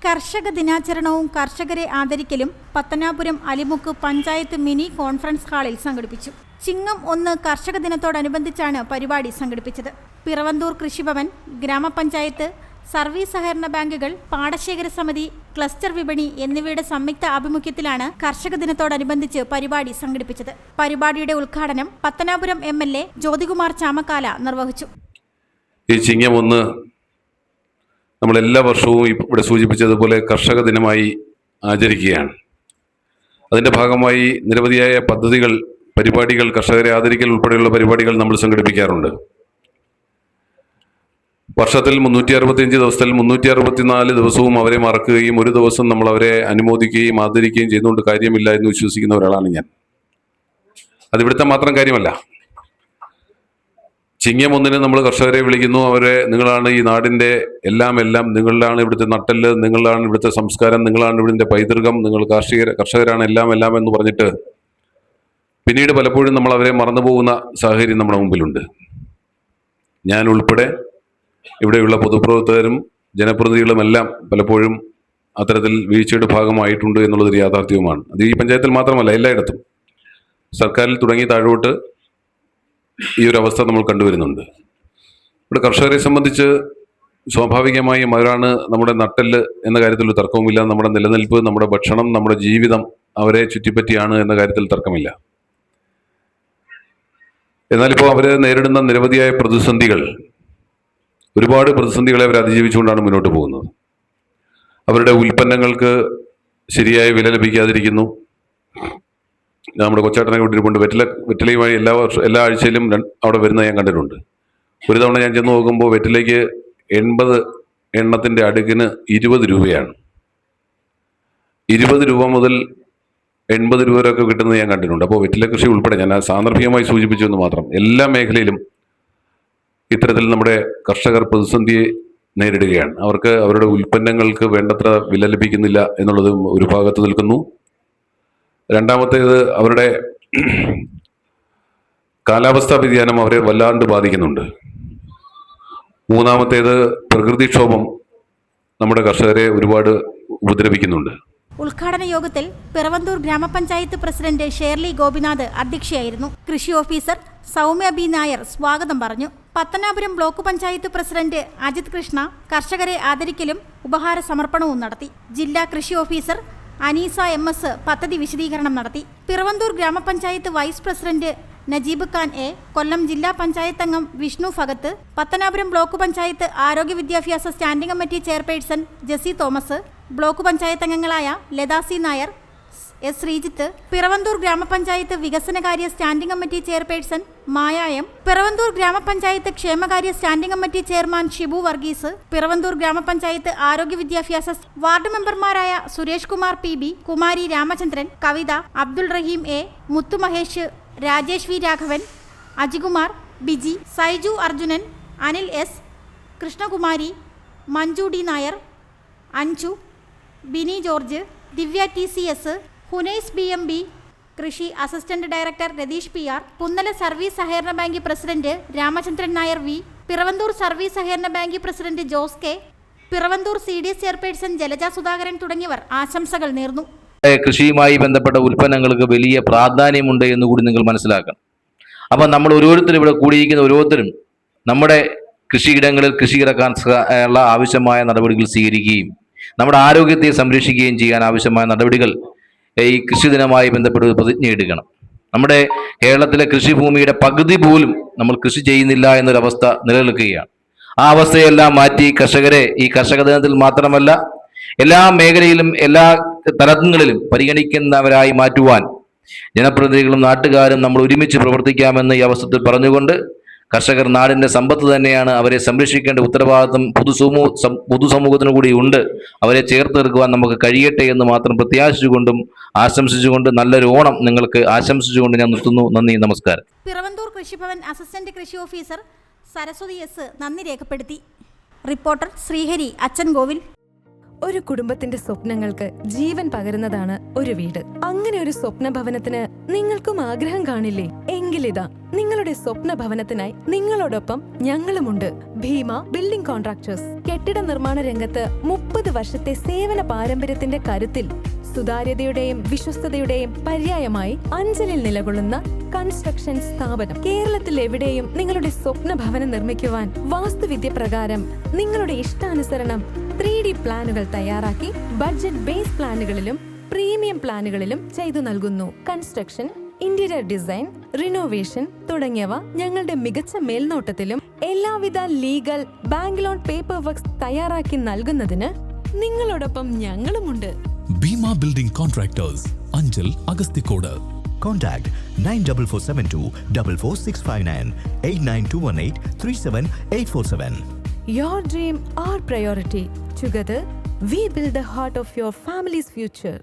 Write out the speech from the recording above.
കർഷക ദിനാചരണവും കർഷകരെ ആദരിക്കലും Pathanapuram Alimukku panchayat mini conference ഹാളിൽ സംഘടിപ്പിച്ചു. ചിങ്ങം 1 കർഷക ദിനത്തോടനുബന്ധിച്ചാണ് പരിപാടി സംഘടിപ്പിച്ചത്. പിറവന്തൂർ കൃഷിഭവൻ, ഗ്രാമപഞ്ചായത്ത്, സർവീസ് സഹകരണ ബാങ്കുകൾ, പാടശേഖര സമിതി, ക്ലസ്റ്റർ വിപണി എന്നിവയുടെ സംയുക്ത ആഭിമുഖ്യത്തിലാണ് കർഷക ദിനത്തോടനുബന്ധിച്ച് പരിപാടി സംഘടിപ്പിച്ചത്. പരിപാടിയുടെ ഉദ്ഘാടനം പത്തനാപുരം MLA ജ്യോതികുമാർ ചാമക്കാല നിർവഹിച്ചു. ഈ ചിങ്ങം 1 നമ്മളെല്ലാ വർഷവും ഇവിടെ സൂചിപ്പിച്ചതുപോലെ കർഷക ദിനമായി ആചരിക്കുകയാണ്. അതിൻ്റെ ഭാഗമായി നിരവധിയായ പദ്ധതികൾ, പരിപാടികൾ, കർഷകരെ ആദരിക്കൽ ഉൾപ്പെടെയുള്ള പരിപാടികൾ നമ്മൾ സംഘടിപ്പിക്കാറുണ്ട്. വർഷത്തിൽ 365 ദിവസത്തിൽ 364 ദിവസവും അവരെ മറക്കുകയും ഒരു ദിവസം നമ്മൾ അവരെ അനുമോദിക്കുകയും ആദരിക്കുകയും ചെയ്യുന്നതുകൊണ്ട് കാര്യമില്ല എന്ന് വിശ്വസിക്കുന്ന ഒരാളാണ് ഞാൻ. അതിവിടുത്തെ മാത്രം കാര്യമല്ല. ചിങ്ങം 1 നമ്മൾ കർഷകരെ വിളിക്കുന്നു. അവരെ നിങ്ങളാണ് ഈ നാടിൻ്റെ എല്ലാം, നിങ്ങളിലാണ് ഇവിടുത്തെ നട്ടെല്ല്, നിങ്ങളാണ് ഇവിടുത്തെ സംസ്കാരം, നിങ്ങളാണ് ഇവിടുത്തെ പൈതൃകം, നിങ്ങൾ കർഷകരാണ് എല്ലാം എന്ന് പറഞ്ഞിട്ട് പിന്നീട് പലപ്പോഴും നമ്മൾ അവരെ മറന്നുപോകുന്ന സാഹചര്യം നമ്മുടെ മുമ്പിലുണ്ട്. ഞാൻ ഉൾപ്പെടെ ഇവിടെയുള്ള പൊതുപ്രവർത്തകരും ജനപ്രതിനിധികളുമെല്ലാം പലപ്പോഴും അത്തരത്തിൽ വീഴ്ചയുടെ ഭാഗമായിട്ടുണ്ട് എന്നുള്ളതൊരു യാഥാർത്ഥ്യവുമാണ്. അത് ഈ പഞ്ചായത്തിൽ മാത്രമല്ല, എല്ലായിടത്തും സർക്കാരിൽ തുടങ്ങി താഴോട്ട് ഈ ഒരു അവസ്ഥ നമ്മൾ കണ്ടുവരുന്നുണ്ട്. ഇവിടെ കർഷകരെ സംബന്ധിച്ച് സ്വാഭാവികമായും അവരാണ് നമ്മുടെ നട്ടെല്ല് എന്ന കാര്യത്തിൽ ഒരു തർക്കവുമില്ല. നമ്മുടെ നിലനിൽപ്പ്, നമ്മുടെ ഭക്ഷണം, നമ്മുടെ ജീവിതം അവരെ ചുറ്റിപ്പറ്റിയാണ് എന്ന കാര്യത്തിൽ തർക്കമില്ല. എന്നാലിപ്പോൾ അവർ നേരിടുന്ന നിരവധിയായ പ്രതിസന്ധികൾ, ഒരുപാട് പ്രതിസന്ധികളെ അവർ അതിജീവിച്ചുകൊണ്ടാണ് മുന്നോട്ട് പോകുന്നത്. അവരുടെ ഉൽപ്പന്നങ്ങൾക്ക് ശരിയായ വില ലഭിക്കാതിരിക്കുന്നു. നമ്മുടെ കൊച്ചാട്ടനെ കൊണ്ടിരിപ്പുണ്ട്. വെറ്റിലയുമായി എല്ലാ ആഴ്ചയിലും അവിടെ വരുന്ന ഞാൻ കണ്ടിട്ടുണ്ട്. ഒരു തവണ ഞാൻ ചെന്ന് നോക്കുമ്പോൾ വെറ്റിലയ്ക്ക് 80 എണ്ണത്തിൻ്റെ അടുക്കിന് 20 രൂപയാണ്. 20 രൂപ മുതൽ 80 രൂപ വരെയൊക്കെ കിട്ടുന്നത് ഞാൻ കണ്ടിട്ടുണ്ട്. അപ്പോൾ വെറ്റില കൃഷി ഉൾപ്പെടെ, ഞാൻ സാന്ദർഭികമായി സൂചിപ്പിച്ചു എന്ന് മാത്രം, എല്ലാ മേഖലയിലും ഇത്തരത്തിൽ നമ്മുടെ കർഷകർ പ്രതിസന്ധിയെ നേരിടുകയാണ്. അവർക്ക് അവരുടെ ഉൽപ്പന്നങ്ങൾക്ക് വേണ്ടത്ര വില ലഭിക്കുന്നില്ല എന്നുള്ളത് ഒരു ഭാഗത്ത് നിൽക്കുന്നു. രണ്ടാമത്തേത്, അവരുടെ കാലാവസ്ഥാ വ്യതിയാനം അവരെ വല്ലാണ്ട് ബാധിക്കുന്നുണ്ട്. മൂന്നാമത്തേത്, പ്രകൃതിക്ഷോഭം നമ്മുടെ കർഷകരെ ഒരുപാട് ഉപദ്രവിക്കുന്നുണ്ട്. ഉദ്ഘാടന യോഗത്തിൽ പിറവന്തൂർ ഗ്രാമപഞ്ചായത്ത് പ്രസിഡന്റ് ഷേർലി ഗോപിനാഥ് അധ്യക്ഷയായിരുന്നു. കൃഷി ഓഫീസർ സൗമ്യ ബി നായർ സ്വാഗതം പറഞ്ഞു. പത്തനാപുരം ബ്ലോക്ക് പഞ്ചായത്ത് പ്രസിഡന്റ് അജിത് കൃഷ്ണ കർഷകരെ ആദരിക്കലും ഉപഹാര സമർപ്പണവും നടത്തി. ജില്ലാ കൃഷി ഓഫീസർ അനീസ MS പദ്ധതി വിശദീകരണം നടത്തി. പിറവന്തൂർ ഗ്രാമപഞ്ചായത്ത് vice president Najeeb Khan A, Kollam ജില്ലാ പഞ്ചായത്ത് അംഗം വിഷ്ണു ഭഗത്ത്, പത്തനാപുരം ബ്ലോക്ക് പഞ്ചായത്ത് ആരോഗ്യ വിദ്യാഭ്യാസ standing committee chairperson Jessy Thomas, block panchayat അംഗങ്ങളായ ലതാസി നായർ, S ശ്രീജിത്ത്, പിറവന്തൂർ ഗ്രാമപഞ്ചായത്ത് വികസനകാര്യ standing committee chairperson Maya M, Piravanthoor ഗ്രാമപഞ്ചായത്ത് ക്ഷേമകാര്യ standing committee chairman Shibu Varghese, Piravanthoor ഗ്രാമപഞ്ചായത്ത് ആരോഗ്യ വിദ്യാഭ്യാസ വാർഡ് മെമ്പർമാരായ Suresh Kumar PB, Kumari Ramachandran, Kavitha, Abdul Raheem A, Muthu Mahesh, Rajesh V Raghavan, Ajikumar, Biji, Saiju Arjunan, Anil S, Krishnakumari, Manju D Nair, Anju, Bini George, Divya TCS, Hunais BMB, കൃഷി assistant director Ratheesh PR, Punnala service സഹകരണ bank president Ramachandran Nair V, Piravanthoor service സഹകരണ bank president Jose K, Piravanthoor CDS chairperson Jalaja Sudhakaran തുടങ്ങിയവർ ആശംസകൾ നേർന്നു. കൃഷിയുമായി ബന്ധപ്പെട്ട ഉൽപ്പന്നങ്ങൾക്ക് വലിയ പ്രാധാന്യമുണ്ട് എന്നുകൂടി നിങ്ങൾ മനസ്സിലാക്കണം. അപ്പം നമ്മൾ ഓരോരുത്തരും ഇവിടെ കൂടിയിരിക്കുന്ന ഓരോരുത്തരും നമ്മുടെ കൃഷിയിടങ്ങളിൽ കൃഷി ഇറക്കാൻ ഉള്ള ആവശ്യമായ നടപടികൾ സ്വീകരിക്കുകയും നമ്മുടെ ആരോഗ്യത്തെ സംരക്ഷിക്കുകയും ചെയ്യാൻ ആവശ്യമായ നടപടികൾ ഈ കൃഷി ദിനവുമായി ബന്ധപ്പെട്ട് പ്രതിജ്ഞ എടുക്കണം. നമ്മുടെ കേരളത്തിലെ കൃഷിഭൂമിയുടെ പകുതി പോലും നമ്മൾ കൃഷി ചെയ്യുന്നില്ല എന്നൊരവസ്ഥ നിലനിൽക്കുകയാണ്. ആ അവസ്ഥയെല്ലാം മാറ്റി കർഷകരെ ഈ കർഷക ദിനത്തിൽ മാത്രമല്ല എല്ലാ മേഖലയിലും എല്ലാ തലങ്ങളിലും പരിഗണിക്കുന്നവരായി മാറ്റുവാൻ ജനപ്രതിനിധികളും നാട്ടുകാരും നമ്മൾ ഒരുമിച്ച് പ്രവർത്തിക്കാമെന്ന് ഈ അവസരത്തിൽ പറഞ്ഞുകൊണ്ട്, കർഷകർ നാടിൻ്റെ സമ്പത്ത് തന്നെയാണ്. അവരെ സംരക്ഷിക്കേണ്ട ഉത്തരവാദിത്വം പൊതുസമൂഹത്തിനു കൂടി ഉണ്ട്. അവരെ ചേർത്ത് നിൽക്കുവാൻ നമുക്ക് കഴിയട്ടെ എന്ന് മാത്രം പ്രത്യാശിച്ചുകൊണ്ടും ആശംസിച്ചുകൊണ്ട് നല്ലൊരു ഓണം നിങ്ങൾക്ക് ആശംസിച്ചുകൊണ്ട് ഞാൻ നിർത്തുന്നു. നന്ദി, നമസ്കാരം. പിറവന്തൂർ കൃഷിഭവൻ അസിസ്റ്റന്റ് കൃഷി ഓഫീസർ സരസ്വതി S നന്ദി രേഖപ്പെടുത്തി. റിപ്പോർട്ടർ ശ്രീഹരി അച്ചൻകോവിൽ. ഒരു കുടുംബത്തിന്റെ സ്വപ്നങ്ങൾക്ക് ജീവൻ പകരുന്നതാണ് ഒരു വീട്. അങ്ങനെ ഒരു സ്വപ്ന ഭവനത്തിന് നിങ്ങൾക്കും ആഗ്രഹം കാണില്ലേ? എങ്കിലിതാ നിങ്ങളുടെ സ്വപ്ന ഭവനത്തിനായി നിങ്ങളോടൊപ്പം ഞങ്ങളുമുണ്ട്. Bhima building contractors. കെട്ടിട നിർമ്മാണ രംഗത്ത് 30 വർഷത്തെ സേവന പാരമ്പര്യത്തിന്റെ കരുത്തിൽ സുതാര്യതയുടെയും വിശ്വസ്തതയുടെയും പര്യായമായി അഞ്ചലിൽ നിലകൊള്ളുന്ന കൺസ്ട്രക്ഷൻ സ്ഥാപനം. കേരളത്തിൽ എവിടെയും നിങ്ങളുടെ സ്വപ്ന ഭവനം നിർമ്മിക്കുവാൻ വാസ്തുവിദ്യ പ്രകാരം നിങ്ങളുടെ ഇഷ്ടാനുസരണം 3D പ്ലാനുകൾ തയ്യാറാക്കി ബഡ്ജറ്റ് ബേസ് പ്ലാനുകളിലും പ്രീമിയം പ്ലാനുകളിലും ചെയ്തു നൽകുന്നു. കൺസ്ട്രക്ഷൻ, ഇന്റീരിയർ ഡിസൈൻ, റിനോവേഷൻ തുടങ്ങിയവ ഞങ്ങളുടെ മികച്ച മേൽനോട്ടത്തിലും എല്ലാവിധ legal bank loan paper works തയ്യാറാക്കി നൽകുന്നതിന് നിങ്ങളോടൊപ്പം ഞങ്ങളുമുണ്ട്. Bima Building Contractors, Anjal, Agastikoda. Contact 94472 44659 89218 37847. Your dream, our priority. Together, we build the heart of your family's future.